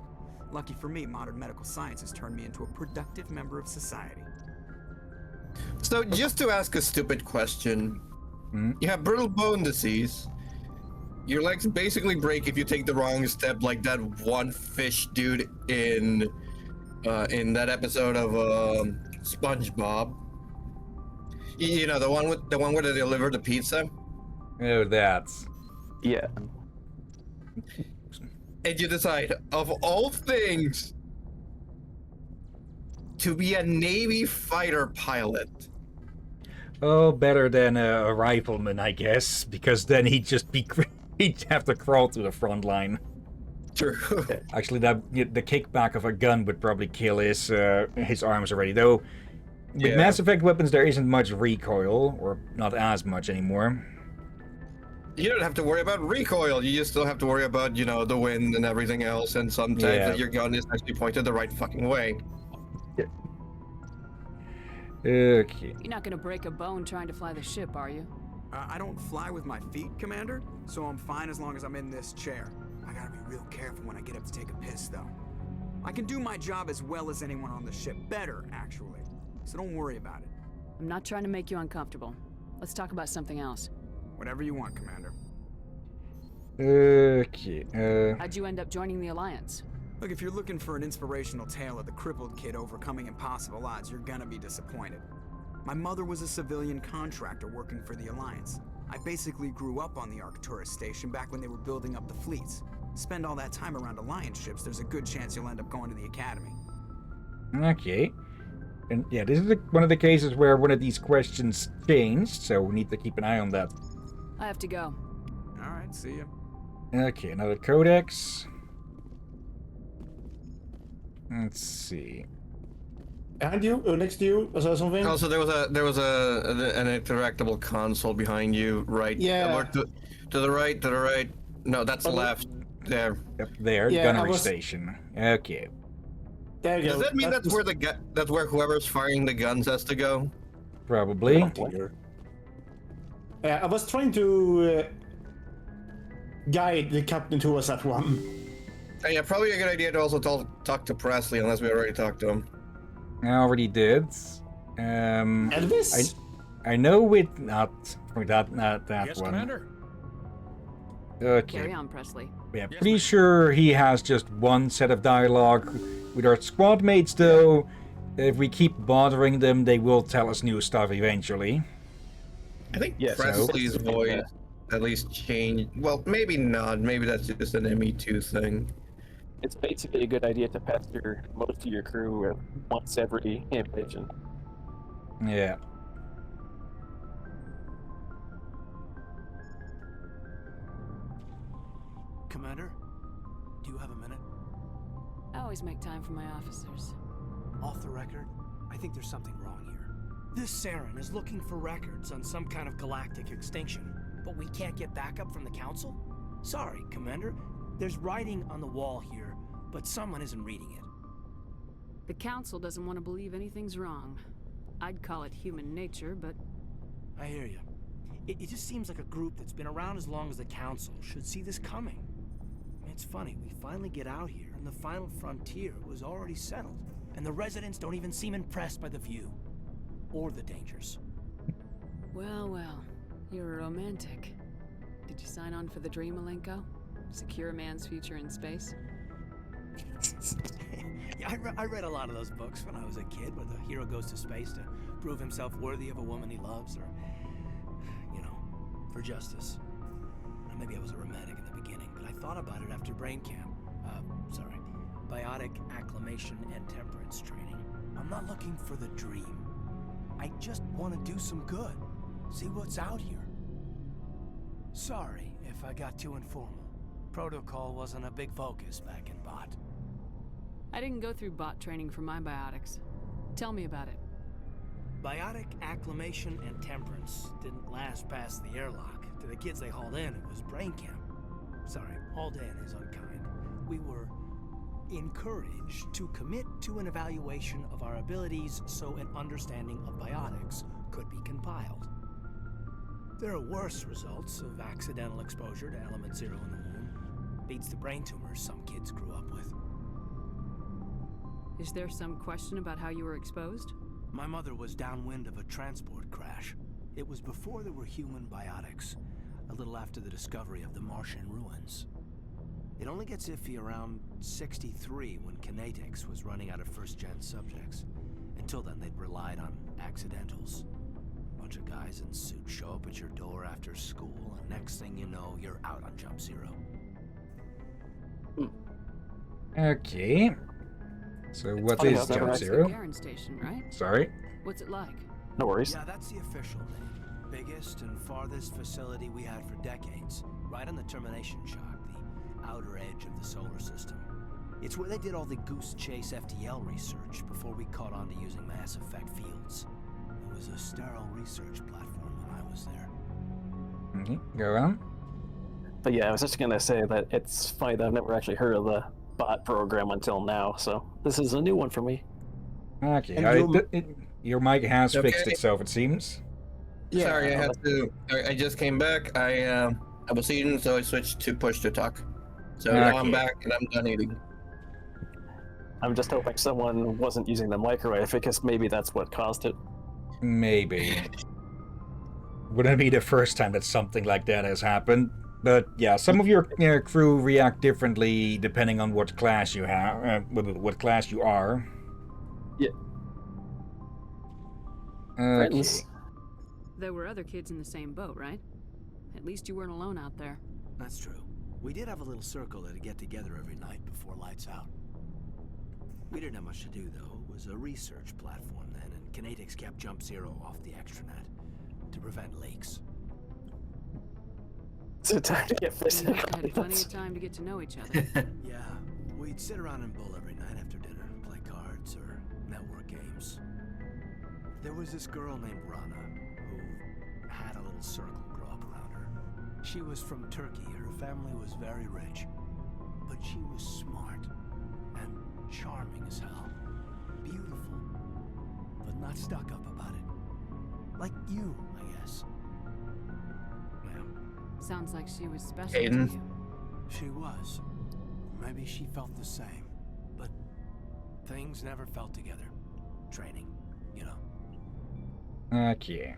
Lucky for me, modern medical science has turned me into a productive member of society. So, just to ask a stupid question, you have brittle bone disease. Your legs basically break if you take the wrong step, like that one fish dude in that episode of SpongeBob. You know, the one where they deliver the pizza. Oh, that's. Yeah. And you decide, of all things, to be a Navy fighter pilot. Oh, better than a rifleman, I guess, because then he'd have to crawl to the front line. True. Actually, the kickback of a gun would probably kill his arms already. Though, with Mass Effect weapons, there isn't much recoil, or not as much anymore. You don't have to worry about recoil. You just still have to worry about, you know, the wind and everything else, and sometimes that your gun is actually pointed the right fucking way. Okay. You're not gonna break a bone trying to fly the ship, are you? I don't fly with my feet, Commander, so I'm fine as long as I'm in this chair. I gotta be real careful when I get up to take a piss, though. I can do my job as well as anyone on the ship. Better, actually. So don't worry about it. I'm not trying to make you uncomfortable. Let's talk about something else. Whatever you want, Commander. Okay, How'd you end up joining the Alliance? Look, if you're looking for an inspirational tale of the crippled kid overcoming impossible odds, you're gonna be disappointed. My mother was a civilian contractor working for the Alliance. I basically grew up on the Arcturus station back when they were building up the fleets. Spend all that time around Alliance ships, there's a good chance you'll end up going to the Academy. Okay. And yeah, this is one of the cases where one of these questions changed, so we need to keep an eye on that. I have to go. Alright, see ya. Okay, another codex. Let's see. Behind you, next to you, was there something? Also, there was an interactable console behind you, right? Yeah. To the right. No, that's left. There. Yep, there. Yeah, gunnery station. Okay. There you go. Does that mean that's where whoever's firing the guns has to go? Probably. I was trying to guide the captain towards that one. Yeah, probably a good idea to also talk to Presley, unless we already talked to him. I already did. Elvis? I know with not that yes, one. Commander. Okay. Carry on, Presley. Yeah, pretty sure he has just one set of dialogue. With our squad mates, though, if we keep bothering them, they will tell us new stuff eventually. I think Presley's voice at least changed. Well, maybe not. Maybe that's just an ME2 thing. It's basically a good idea to pester most of your crew once every invasion. Yeah. Commander, do you have a minute? I always make time for my officers. Off the record, I think there's something wrong here. This Saren is looking for records on some kind of galactic extinction, but we can't get backup from the Council? Sorry, Commander. There's writing on the wall here, but someone isn't reading it. The Council doesn't want to believe anything's wrong. I'd call it human nature, but... I hear you. It just seems like a group that's been around as long as the Council should see this coming. It's funny, we finally get out here, and the final frontier was already settled, and the residents don't even seem impressed by the view. Or the dangers. Well, you're a romantic. Did you sign on for the dream, Malenko? Secure a man's future in space? Yeah, I read a lot of those books when I was a kid, where the hero goes to space to prove himself worthy of a woman he loves, or, you know, for justice. Now, maybe I was a romantic in the beginning, but I thought about it after brain camp. Biotic acclimation and temperance training. I'm not looking for the dream. I just want to do some good. See what's out here. Sorry if I got too informal. Protocol wasn't a big focus back in Bot. I didn't go through bot training for my biotics. Tell me about it. Biotic acclimation and temperance didn't last past the airlock. To the kids they hauled in, it was brain camp. Sorry, hauled in is unkind. We were encouraged to commit to an evaluation of our abilities so an understanding of biotics could be compiled. There are worse results of accidental exposure to element 0 in the womb. Beats the brain tumors some kids grew up with. Is there some question about how you were exposed? My mother was downwind of a transport crash. It was before there were human biotics, a little after the discovery of the Martian ruins. It only gets iffy around 63 when Kinetics was running out of first-gen subjects. Until then, they'd relied on accidentals. A bunch of guys in suits show up at your door after school, and next thing you know, you're out on Jump Zero. Okay. So what is Jump Zero? Garen Station, right? Sorry? What's it like? No worries. Yeah, that's the official name. Biggest and farthest facility we had for decades. Right on the termination shock, the outer edge of the solar system. It's where they did all the Goose Chase FTL research before we caught on to using mass effect fields. It was a sterile research platform when I was there. Okay, go on. But yeah, I was just gonna say that it's funny that I've never actually heard of the bot program until now, so this is a new one for me. Okay, your mic has Okay. fixed itself, it seems. Yeah, sorry, I had to. I just came back. I was eating, so I switched to push to talk. So now I'm back and I'm done eating. I'm just hoping someone wasn't using the microwave because maybe that's what caused it. Maybe. Wouldn't be the first time that something like that has happened. But yeah, some of your crew react differently depending on what class you have, what class you are. Yeah. Okay. There were other kids in the same boat, right? At least you weren't alone out there. That's true. We did have a little circle that'd get together every night before lights out. We didn't have much to do, though. It was a research platform then, and Kinetics kept Jump Zero off the extranet to prevent leaks. It's a time to get physical. Had plenty of time to get to know each other. Yeah, we'd sit around and bull every night after dinner, play cards or network games. There was this girl named Rana who had a little circle grow up around her. She was from Turkey. Her family was very rich, but she was smart and charming as hell. Beautiful, but not stuck up about it. Like you, I guess. Sounds like she was special Aiden. to you. She was. Maybe she felt the same, but things never felt together. Training, you know. Okay.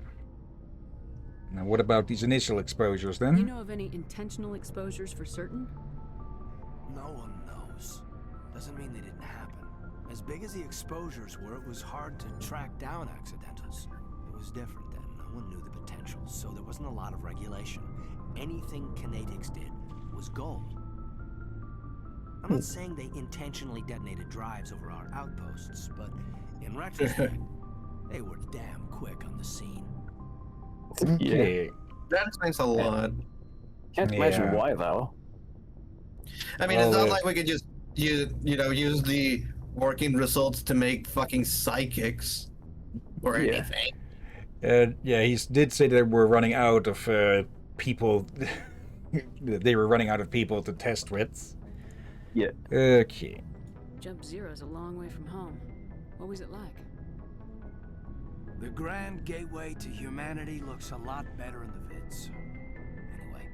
Now what about these initial exposures then? You know of any intentional exposures for certain? No one knows. Doesn't mean they didn't happen. As big as the exposures were, it was hard to track down accidentals. It was different then. No one knew the potential, so there wasn't a lot of regulation. Anything Kinetics did was gold. I'm not saying they intentionally detonated drives over our outposts, but in retrospect, they were damn quick on the scene. Okay. That explains a lot. Can't imagine why, though. I mean, it's not like we could just use the working results to make fucking psychics or anything. Yeah, he did say that we're running out of people. They were running out of people to test with. Yeah. Okay. Jump Zero's a long way from home. What was it like? The grand gateway to humanity looks a lot better in the vids. Anyway,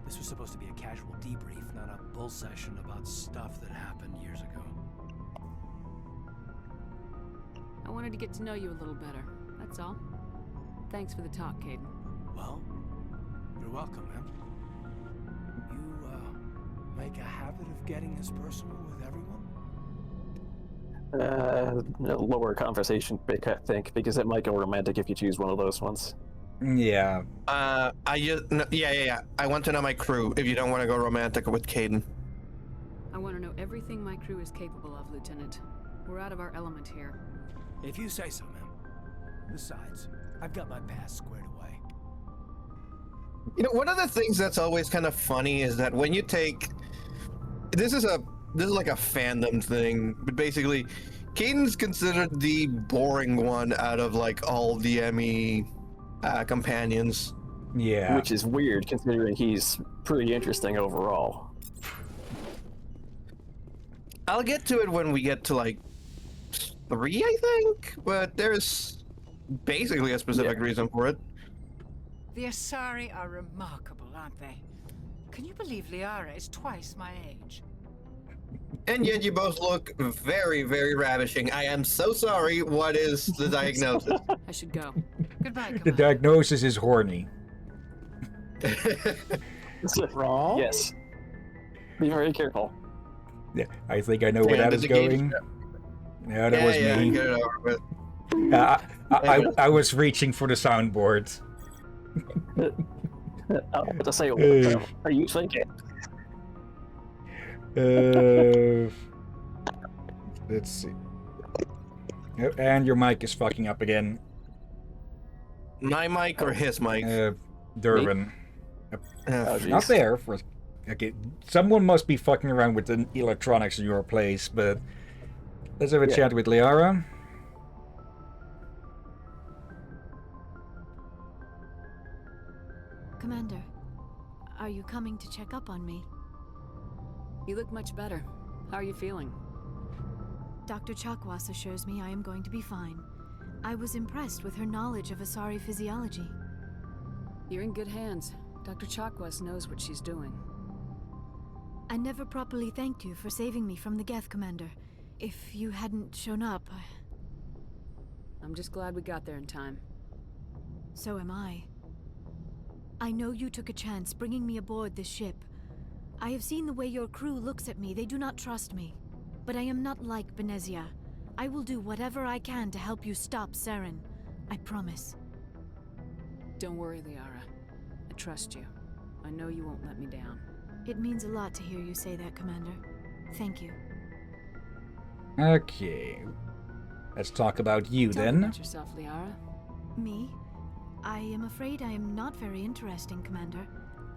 this was supposed to be a casual debrief, not a bull session about stuff that happened years ago. I wanted to get to know you a little better, that's all. Thanks for the talk, Caden. Well, you're welcome, man. You, make a habit of getting this personal with everyone? Lower conversation, I think, because it might go romantic if you choose one of those ones. Yeah. Yeah. I want to know my crew. If you don't want to go romantic with Caden. I want to know everything my crew is capable of, Lieutenant. We're out of our element here. If you say so, ma'am. Besides, I've got my past squared away. You know, one of the things that's always kind of funny is that when you take... This is like a fandom thing, but basically, Caden's considered the boring one out of like all the ME companions. Yeah. Which is weird considering he's pretty interesting overall. I'll get to it when we get to like 3, I think. But there's basically a specific reason for it. The Asari are remarkable, aren't they? Can you believe Liara is twice my age? And yet you both look very, very ravishing. I am so sorry. What is the diagnosis? I should go. Goodbye, The diagnosis is horny. Is it wrong? Yes. Be very careful. Yeah, I think I know where that is going. Yeah, that was me. Get it over with. I was reaching for the soundboard. I was to say, what are you thinking? Let's see. Oh, and your mic is fucking up again. My mic or his mic? Dervin. Not geez. there. Okay, someone must be fucking around with the electronics in your place, but let's have a chat with Liara. Commander, are you coming to check up on me? You look much better. How are you feeling? Dr. Chakwas assures me I am going to be fine. I was impressed with her knowledge of Asari physiology. You're in good hands. Dr. Chakwas knows what she's doing. I never properly thanked you for saving me from the Geth, Commander. If you hadn't shown up, I'm just glad we got there in time. So am I. I know you took a chance bringing me aboard this ship. I have seen the way your crew looks at me. They do not trust me. But I am not like Benezia. I will do whatever I can to help you stop Saren. I promise. Don't worry, Liara. I trust you. I know you won't let me down. It means a lot to hear you say that, Commander. Thank you. Okay. Let's talk about you Tell me then. about yourself, Liara. Me? I am afraid I am not very interesting, Commander.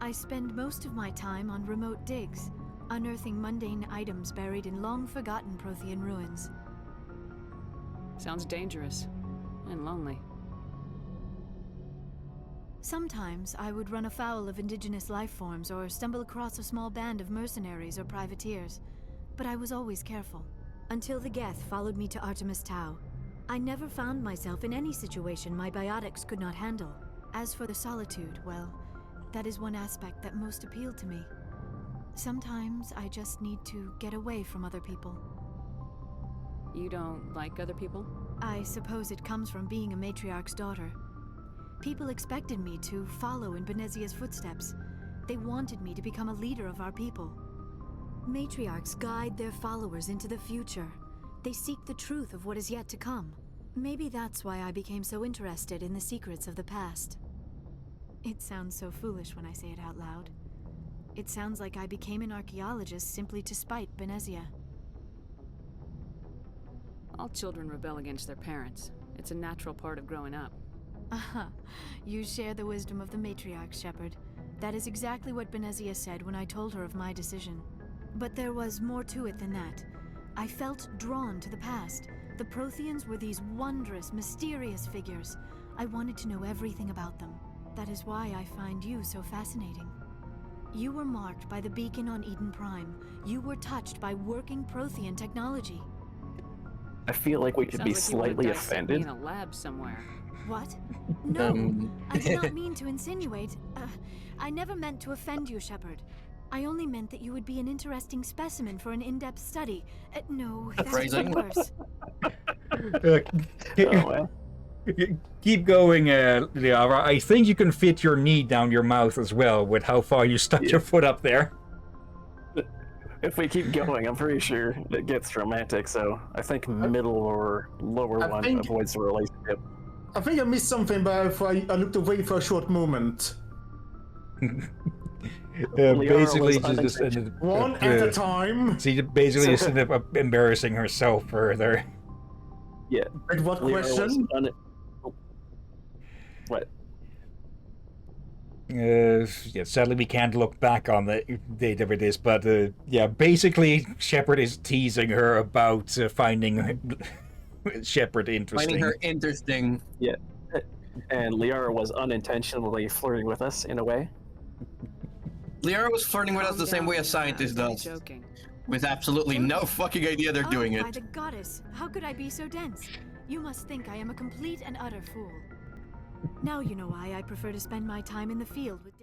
I spend most of my time on remote digs, unearthing mundane items buried in long-forgotten Prothean ruins. Sounds dangerous. And lonely. Sometimes I would run afoul of indigenous life forms or stumble across a small band of mercenaries or privateers, but I was always careful. Until the Geth followed me to Artemis Tau. I never found myself in any situation my biotics could not handle. As for the solitude, well, that is one aspect that most appealed to me. Sometimes I just need to get away from other people. You don't like other people? I suppose it comes from being a matriarch's daughter. People expected me to follow in Benezia's footsteps. They wanted me to become a leader of our people. Matriarchs guide their followers into the future. They seek the truth of what is yet to come. Maybe that's why I became so interested in the secrets of the past. It sounds so foolish when I say it out loud. It sounds like I became an archaeologist simply to spite Benezia. All children rebel against their parents. It's a natural part of growing up. Aha, you share the wisdom of the matriarch, Shepard. That is exactly what Benezia said when I told her of my decision. But there was more to it than that. I felt drawn to the past. The Protheans were these wondrous, mysterious figures. I wanted to know everything about them. That is why I find you so fascinating. You were marked by the beacon on Eden Prime. You were touched by working Prothean technology. I feel like we should be slightly offended. In a lab somewhere. What? No, I did not mean to insinuate. I never meant to offend you, Shepard. I only meant that you would be an interesting specimen for an in-depth study. No, that's even worse. Keep going, Liara. I think you can fit your knee down your mouth as well with how far you stuck your foot up there. If we keep going, I'm pretty sure it gets romantic, so I think middle or lower one avoids the relationship. I think I missed something, but I looked away for a short moment. Basically, she just ended up, one at a time. She basically just ended up embarrassing herself further. Yeah. Wait, what question? What? Yeah, sadly we can't look back on the date of it is, but yeah, basically Shepard is teasing her about finding Shepard interesting. Finding her interesting. Yeah. And Liara was unintentionally flirting with us in a way. Liara was flirting with us the same way a scientist does. Joking. with absolutely no fucking idea they're doing By it. the goddess, how could I be so dense? You must think I am a complete and utter fool. Now you know why I prefer to spend my time in the field with